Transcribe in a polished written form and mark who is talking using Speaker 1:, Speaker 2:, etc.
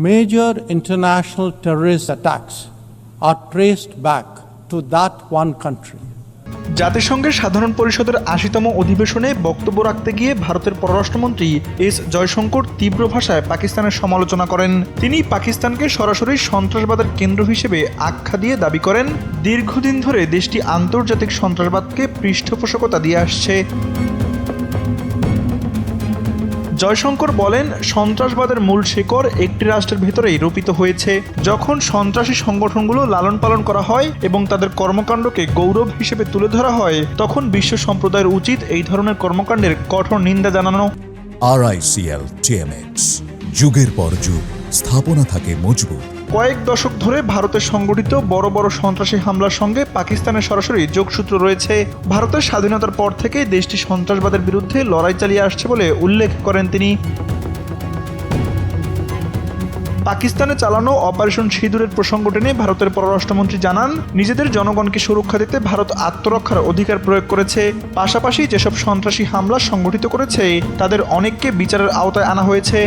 Speaker 1: major international terrorist attacks are traced back to that one country.
Speaker 2: জাতিসংঘের সাধারণ পরিষদের ৮০তম অধিবেশনে বক্তব্য রাখতে গিয়ে ভারতের পররাষ্ট্রমন্ত্রী এস জয়শঙ্কর তীব্র ভাষায় পাকিস্তানের সমালোচনা করেন। তিনি পাকিস্তানকে সরাসরি সন্ত্রাসবাদের কেন্দ্র হিসেবে আখ্যা দিয়ে দাবি করেন, দীর্ঘদিন ধরে দেশটি আন্তর্জাতিক সন্ত্রাসবাদকে পৃষ্ঠপোষকতা দিয়ে আসছে। জয়শঙ্কর বলেন, সন্ত্রাসবাদের মূল শিকড় একটি রাষ্ট্রের ভেতরেই রোপিত হয়েছে। যখন সন্ত্রাসী সংগঠনগুলো লালন পালন করা হয় এবং তাদের কর্মকাণ্ডকে গৌরব হিসেবে তুলে ধরা হয়, তখন বিশ্ব সম্প্রদায়ের উচিত এই ধরনের কর্মকাণ্ডের কঠোর নিন্দা জানানো।
Speaker 3: RICL TMX, যুগের পর যুগ স্থাপনা থাকে মজবুত।
Speaker 2: কয়েক দশক ধরে ভারতের সংগঠিত বড় বড় সন্ত্রাসী হামলার সঙ্গে পাকিস্তানের সরাসরি যোগসূত্র রয়েছে। ভারতের স্বাধীনতার পর থেকে দেশটি সন্ত্রাসবাদের বিরুদ্ধে লড়াই চালিয়ে আসছে বলে উল্লেখ করেন তিনি। পাকিস্তানে চালানো অপারেশন সিঁদুরের প্রসঙ্গ টেনে ভারতের পররাষ্ট্রমন্ত্রী জানান, নিজেদের জনগণকে সুরক্ষা দিতে ভারত আত্মরক্ষার অধিকার প্রয়োগ করেছে। পাশাপাশি যেসব সন্ত্রাসী হামলা সংগঠিত করেছে তাদের অনেককে বিচারের আওতায় আনা হয়েছে।